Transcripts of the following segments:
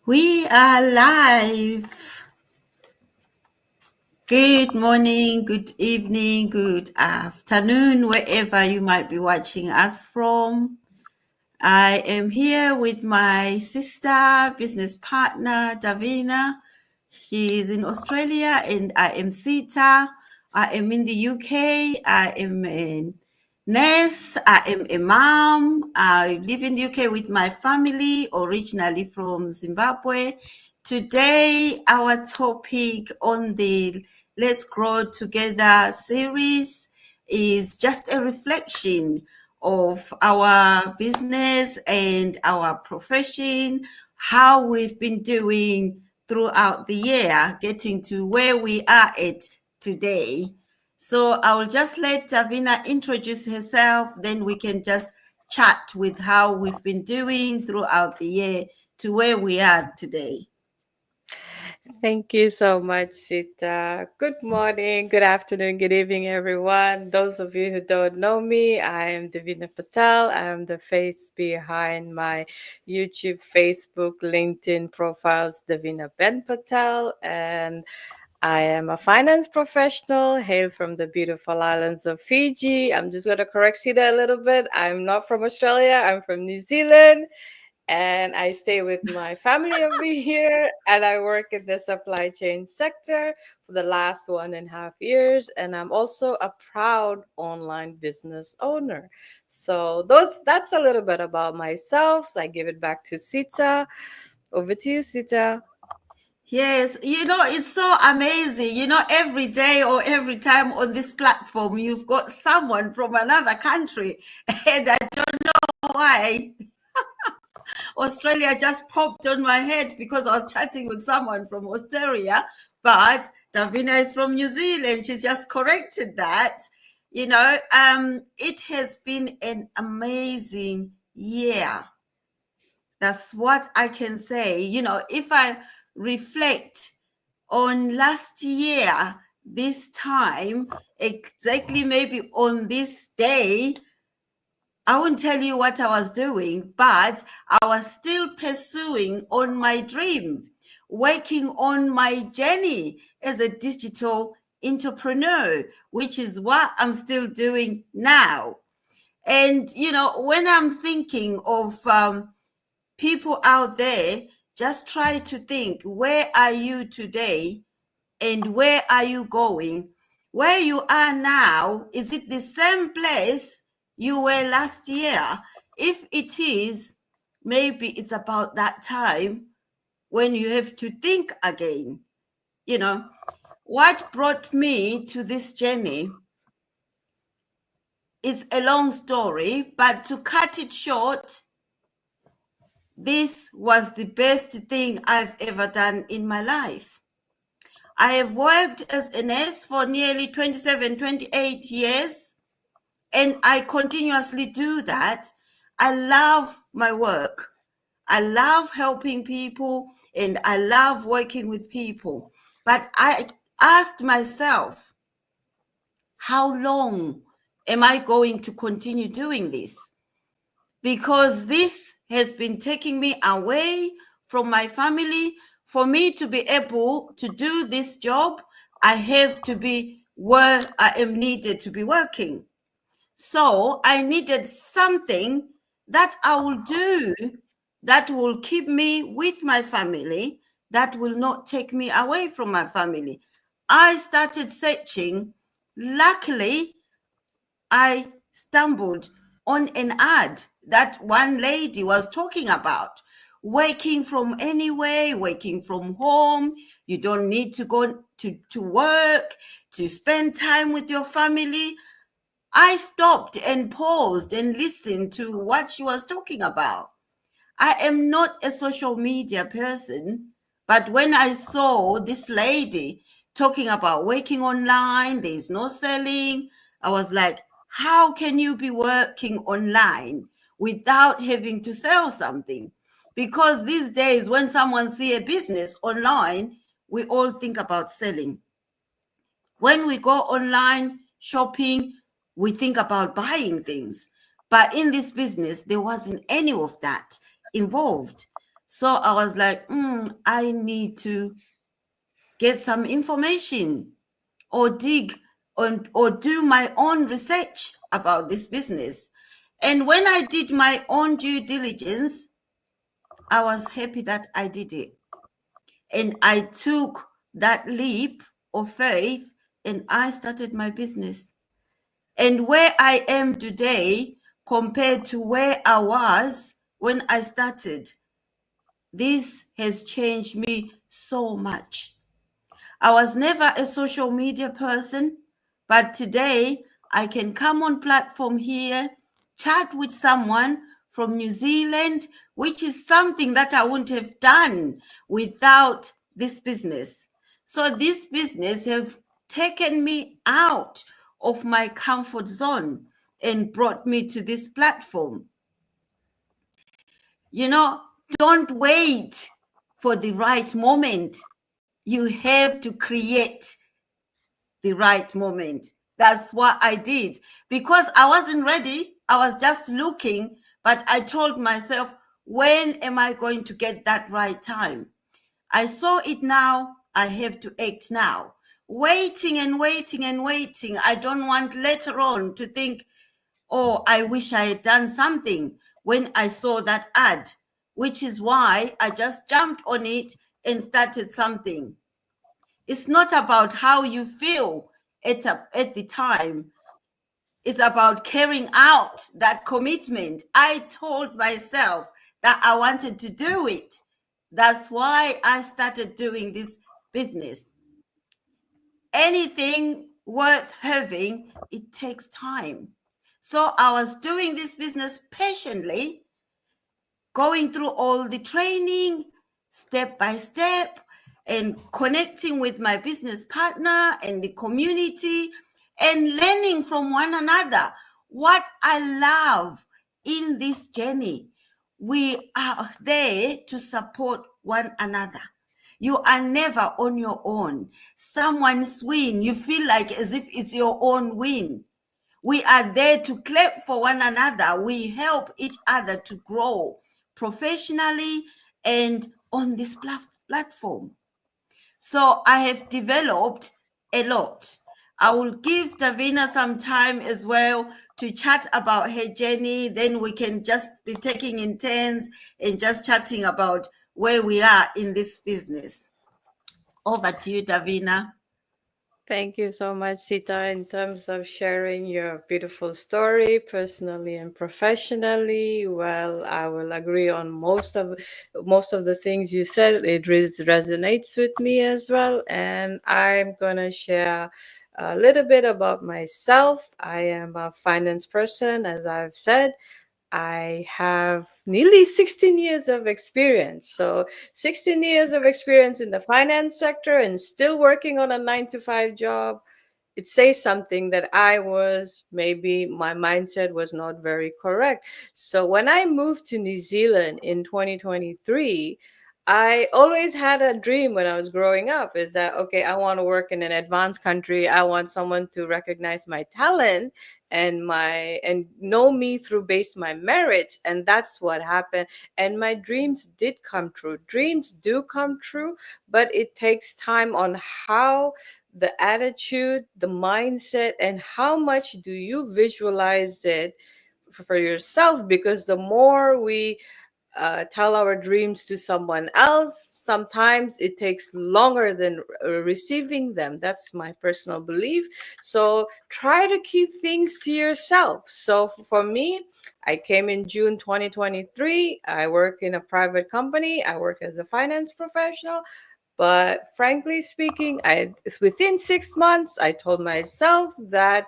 We are live. Good morning, good evening, good afternoon, wherever you might be watching us from. I am here with my sister, business partner, Davina. She is in Australia and I am Sita. I am in the UK. I am a nurse. I am a mom. I live in the UK with my family, originally from Zimbabwe. Today, our topic on the Let's Grow Together series is just a reflection of our business and our profession, how we've been doing throughout the year, getting to where we are at today. So I will just let Davina introduce herself, then we can just chat with how we've been doing throughout the year to where we are today. Thank you so much, Sita. Good morning, good afternoon, good evening, everyone. Those of you who don't know me, I am Davina Patel. I am the face behind my YouTube, Facebook, LinkedIn profiles, Davina Ben Patel, and I am a finance professional, hail from the beautiful islands of Fiji. I'm just going to correct Sita a little bit. I'm not from Australia, I'm from New Zealand and I stay with my family over here, and I work in the supply chain sector for the last 1.5 years, and I'm also a proud online business owner. So that's a little bit about myself. So I give it back to Sita. Over to you, Sita. Yes, it's so amazing. Every day or every time on this platform, you've got someone from another country, and I don't know why. Australia just popped on my head because I was chatting with someone from Australia, but Davina is from New Zealand. She just corrected that. It has been an amazing year. That's what I can say. If I reflect on last year, this time, exactly maybe on this day, I won't tell you what I was doing, but I was still pursuing on my dream, working on my journey as a digital entrepreneur, which is what I'm still doing now. And, when I'm thinking of people out there, just try to think, where are you today and where are you going? Where you are now, is it the same place you were last year? If it is, maybe it's about that time when you have to think again. What brought me to this journey is a long story, but to cut it short, this was the best thing I've ever done in my life. I have worked as a nurse for nearly 27, 28 years, and I continuously do that. I love my work. I love helping people, and I love working with people. But I asked myself, how long am I going to continue doing this? Because this has been taking me away from my family. For me to be able to do this job, I have to be where I am needed to be working. So I needed something that I will do that will keep me with my family, that will not take me away from my family. I started searching. Luckily, I stumbled on an ad that one lady was talking about. Working from anywhere, working from home. You don't need to go to work, to spend time with your family. I stopped and paused and listened to what she was talking about. I am not a social media person, but when I saw this lady talking about working online, there's no selling, I was like, how can you be working online without having to sell something? Because these days, when someone see a business online, we all think about selling. When we go online shopping, we think about buying things. But in this business, there wasn't any of that involved. So I was like, I need to get some information or dig or do my own research about this business. And when I did my own due diligence, I was happy that I did it. And I took that leap of faith and I started my business. And where I am today compared to where I was when I started, this has changed me so much. I was never a social media person, but today I can come on platform here, chat with someone from New Zealand, which is something that I wouldn't have done without this business. So this business have taken me out of my comfort zone and brought me to this platform. You know, don't wait for the right moment. You have to create the right moment. That's what I did because I wasn't ready. I was just looking, but I told myself, when am I going to get that right time? I saw it now. I have to act now. Waiting and waiting and waiting. I don't want later on to think, oh, I wish I had done something when I saw that ad, which is why I just jumped on it and started something. It's not about how you feel at the time. It's about carrying out that commitment. I told myself that I wanted to do it. That's why I started doing this business. Anything worth having, it takes time. So I was doing this business patiently, going through all the training step by step and connecting with my business partner and the community and learning from one another. What I love in this journey, we are there to support one another. You are never on your own. Someone's win, you feel like as if it's your own win. We are there to clap for one another. We help each other to grow professionally and on this platform. So I have developed a lot. I will give Davina some time as well to chat about her journey. Then we can just be taking in turns and just chatting about where we are in this business. Over to you, Davina. Thank you so much, Sita, in terms of sharing your beautiful story, personally and professionally. Well, I will agree on most of the things you said. It resonates with me as well, and I'm gonna share a little bit about myself. I am a finance person, as I've said. I have nearly 16 years of experience. So, 16 years of experience in the finance sector and still working on a 9 to 5 job. It says something that I was, maybe my mindset was not very correct. So, when I moved to New Zealand in 2023, I always had a dream when I was growing up is that, okay, I want to work in an advanced country. I want someone to recognize my talent and know me through based my merits, and that's what happened. And my dreams did come true. Dreams do come true, but it takes time on how the attitude, the mindset, and how much do you visualize it for yourself, because the more we tell our dreams to someone else, sometimes it takes longer than receiving them. That's my personal belief. So try to keep things to yourself. So for me, I came in June 2023. I work in a private company. I work as a finance professional. But frankly speaking, within 6 months, I told myself that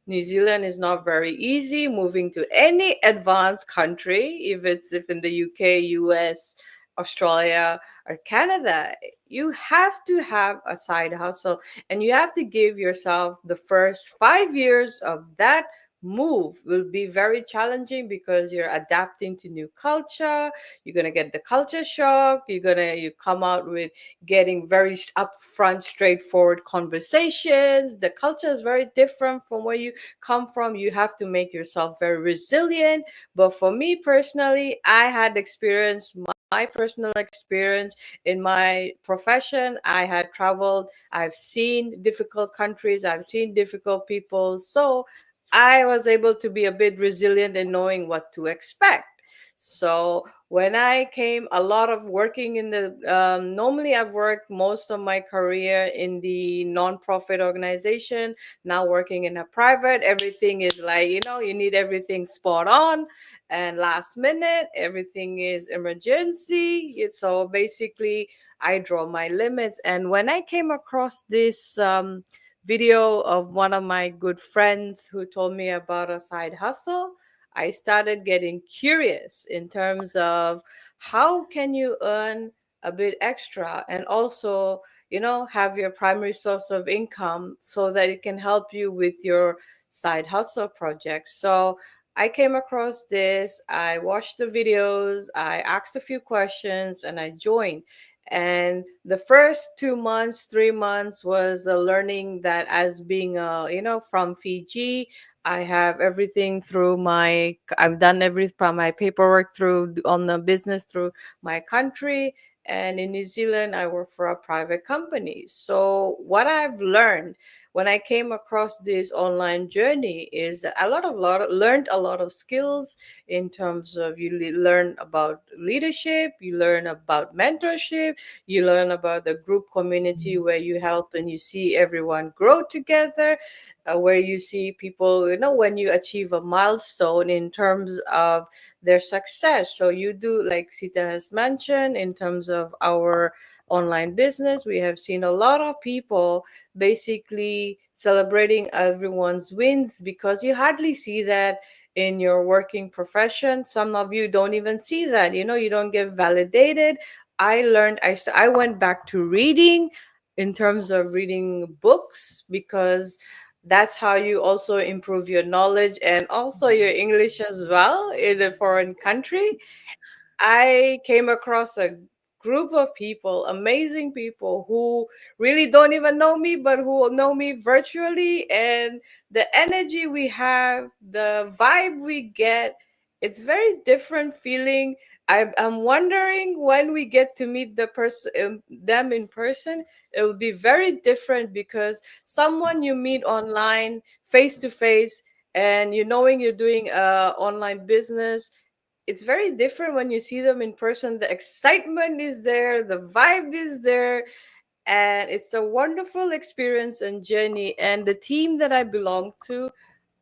New Zealand is not very easy. Moving to any advanced country, if in the UK, US, Australia, or Canada, you have to have a side hustle and you have to give yourself the first 5 years of that move will be very challenging because you're adapting to new culture. You're going to get the culture shock. You come out with getting very upfront, straightforward conversations. The culture is very different from where you come from. You have to make yourself very resilient. But for me personally, I had experienced my personal experience in my profession. I had traveled, I've seen difficult countries, I've seen difficult people. So I was able to be a bit resilient in knowing what to expect. So when I came, a lot of working in the normally I've worked most of my career in the non-profit organization. Now working in a private, everything is like, you need everything spot on and last minute, everything is emergency. So basically, I draw my limits. And when I came across this video of one of my good friends who told me about a side hustle, I started getting curious in terms of how can you earn a bit extra and also, have your primary source of income so that it can help you with your side hustle project. So I came across this, I watched the videos, I asked a few questions, and I joined. And the first 2 months, 3 months was a learning that as being from Fiji, I have everything through I've done every from my paperwork through on the business through my country. And in New Zealand, I work for a private company. So what I've learned when I came across this online journey is that learned a lot of skills in terms of learn about leadership, you learn about mentorship, you learn about the group community where you help and you see everyone grow together, where you see people, when you achieve a milestone in terms of their success. So you do, like Sita has mentioned, in terms of our online business, we have seen a lot of people basically celebrating everyone's wins because you hardly see that in your working profession. Some of you don't even see that, you don't get validated. I went back to reading in terms of reading books because that's how you also improve your knowledge and also your English as well in a foreign country. I came across a group of people, amazing people who really don't even know me, but who know me virtually. And the energy we have, the vibe we get, it's very different feeling. I'm wondering when we get to meet them in person, it will be very different because someone you meet online, face to face, and you knowing you're doing online business, it's very different when you see them in person. The excitement is there, the vibe is there, and it's a wonderful experience and journey. And the team that I belong to,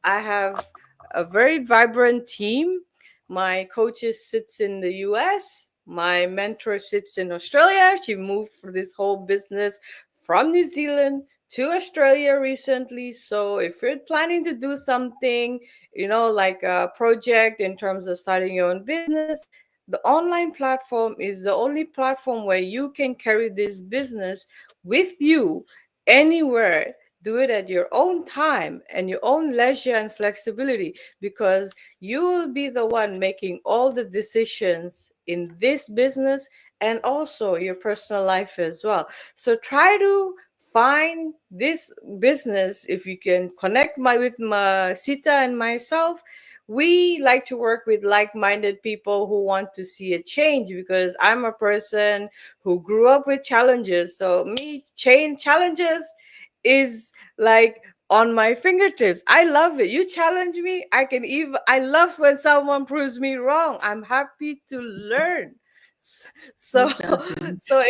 I have a very vibrant team. My coaches sits in the US. My mentor sits in Australia. She moved for this whole business from New Zealand to Australia recently. So if you're planning to do something, like a project in terms of starting your own business, the online platform is the only platform where you can carry this business with you anywhere. Do it at your own time and your own leisure and flexibility because you will be the one making all the decisions in this business and also your personal life as well. So try to find this business. If you can connect with my Sita and myself, we like to work with like-minded people who want to see a change because I'm a person who grew up with challenges. So me, change challenges is like on my fingertips. I love it. You challenge me, I love when someone proves me wrong. I'm happy to learn. So Who doesn't? so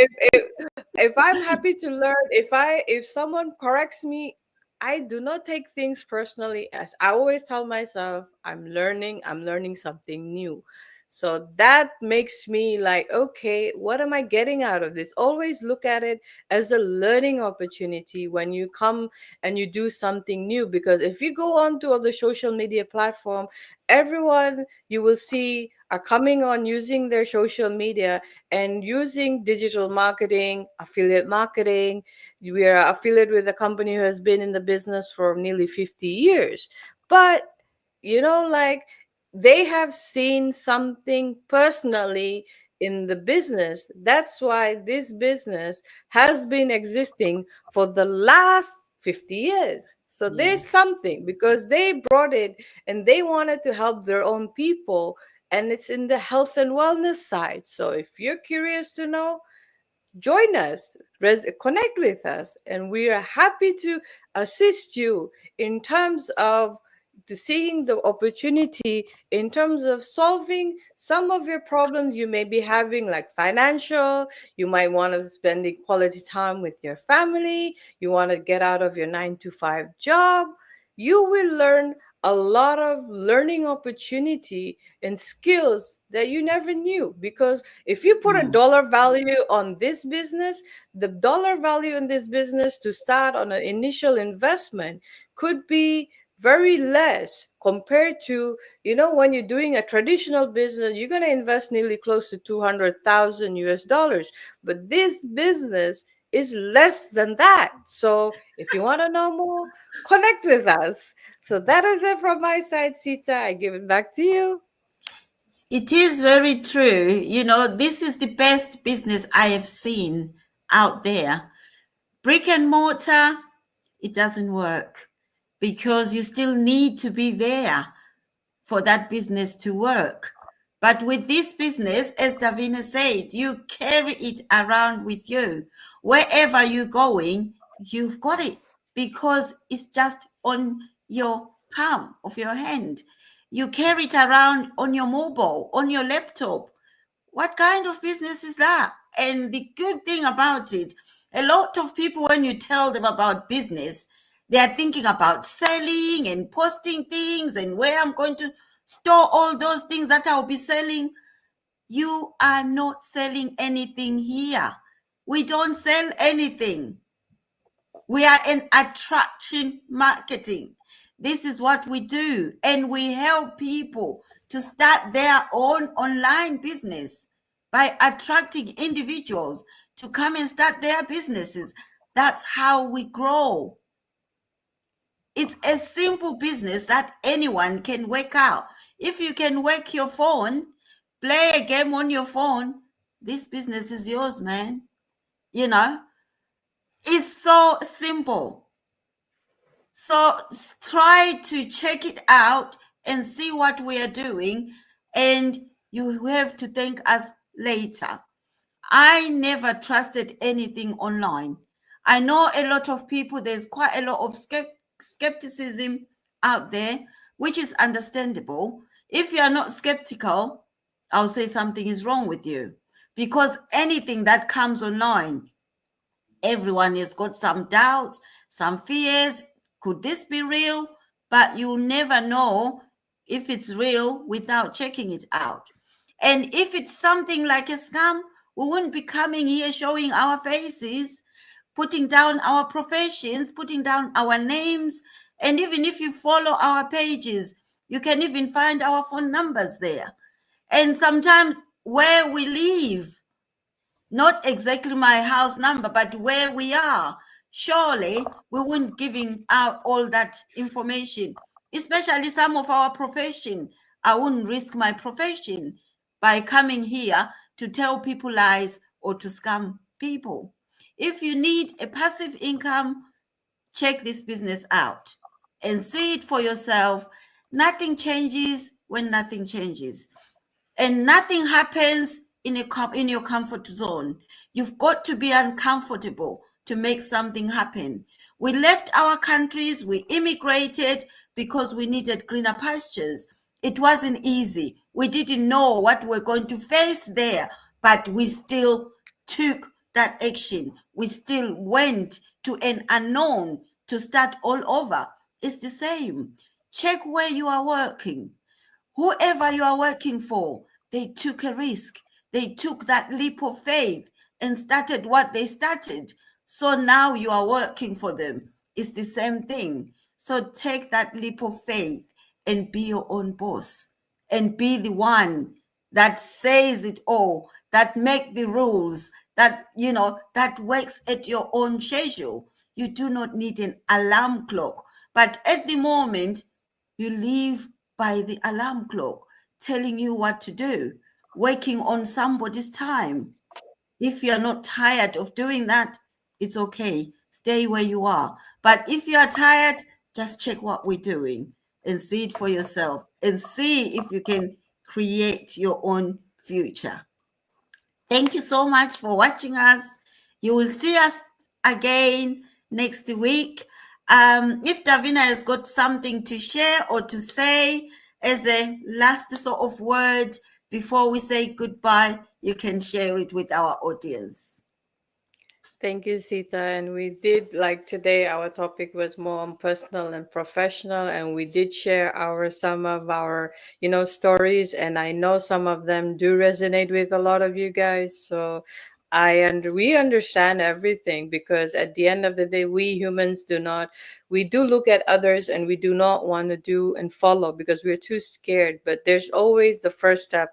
if I'm happy to learn, if someone corrects me, I do not take things personally. As I always tell myself, I'm learning something new. So that makes me like, okay, what am I getting out of this? Always look at it as a learning opportunity when you come and you do something new. Because if you go on to other social media platform, everyone you will see are coming on using their social media and using digital marketing, affiliate marketing. We are affiliated with a company who has been in the business for nearly 50 years. But like they have seen something personally in the business. That's why this business has been existing for the last 50 years. So there's Yes. something, because they brought it and they wanted to help their own people, and it's in the health and wellness side. So if you're curious to know, join us, connect with us, and we are happy to assist you in terms of to seeing the opportunity, in terms of solving some of your problems you may be having, like financial. You might want to spend quality time with your family. You want to get out of your 9 to 5 job. You will learn a lot of learning opportunity and skills that you never knew, because if you put a Mm. dollar value on this business, the dollar value in this business to start on an initial investment could be very less compared to, when you're doing a traditional business, you're going to invest nearly close to 200,000 US dollars. But this business is less than that. So if you want to know more, connect with us. So that is it from my side, Sita. I give it back to you. It is very true. This is the best business I have seen out there. Brick and mortar, it doesn't work because you still need to be there for that business to work. But with this business, as Davina said, you carry it around with you. Wherever you're going, you've got it because it's just on your palm of your hand. You carry it around on your mobile, on your laptop. What kind of business is that? And the good thing about it, a lot of people, when you tell them about business, they are thinking about selling and posting things and where I'm going to store all those things that I'll be selling. You are not selling anything here. We don't sell anything. We are in attraction marketing. This is what we do. And we help people to start their own online business by attracting individuals to come and start their businesses. That's how we grow. It's a simple business that anyone can work out. If you can work your phone, play a game on your phone, this business is yours, man. You know, it's so simple. So try to check it out and see what we are doing, and you have to thank us later. I never trusted anything online. I know a lot of people, there's quite a lot of skepticism out there, which is understandable. If you are not skeptical, I'll say something is wrong with you, because anything that comes online, everyone has got some doubts, some fears. Could this be real? But you never know if it's real without checking it out. And if it's something like a scam, we wouldn't be coming here showing our faces, putting down our professions, putting down our names. And even if you follow our pages, you can even find our phone numbers there. And sometimes where we live, not exactly my house number, but where we are. Surely we wouldn't giving out all that information, especially some of our profession. I wouldn't risk my profession by coming here to tell people lies or to scam people. If you need a passive income, check this business out and see it for yourself. Nothing changes when nothing changes, and nothing happens in your comfort zone. You've got to be uncomfortable to make something happen. We left our countries, we immigrated because we needed greener pastures. It wasn't easy. We didn't know what we're going to face there, but we still took that action. We still went to an unknown to start all over. It's the same. Check where you are working. Whoever you are working for, they took a risk. They took that leap of faith and started what they started. So now you are working for them. It's the same thing. So take that leap of faith and be your own boss and be the one that says it all, that make the rules, that, that works at your own schedule. You do not need an alarm clock. But at the moment, you live by the alarm clock telling you what to do, working on somebody's time. If you're not tired of doing that, it's okay. Stay where you are. But if you are tired, just check what we're doing and see it for yourself and see if you can create your own future. Thank you so much for watching us. You will see us again next week. If Davina has got something to share or to say as a last sort of word before we say goodbye, you can share it with our audience. Thank you, Sita. And we did, like today, our topic was more on personal and professional, and we did share some of our, stories. And I know some of them do resonate with a lot of you guys. So we understand everything, because at the end of the day, we humans we do look at others and we do not want to do and follow because we're too scared. But there's always the first step.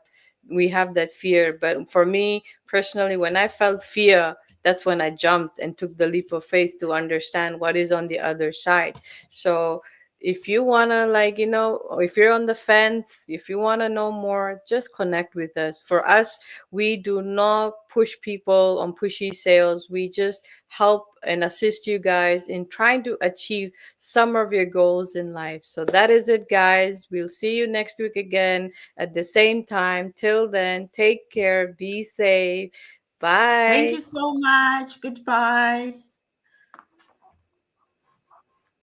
We have that fear. But for me personally, when I felt fear, that's when I jumped and took the leap of faith to understand what is on the other side. So if you want to, if you're on the fence, if you want to know more, just connect with us. For us, we do not push people on pushy sales. We just help and assist you guys in trying to achieve some of your goals in life. So that is it, guys. We'll see you next week again at the same time. Till then, take care, be safe. Bye. Thank you so much. Goodbye.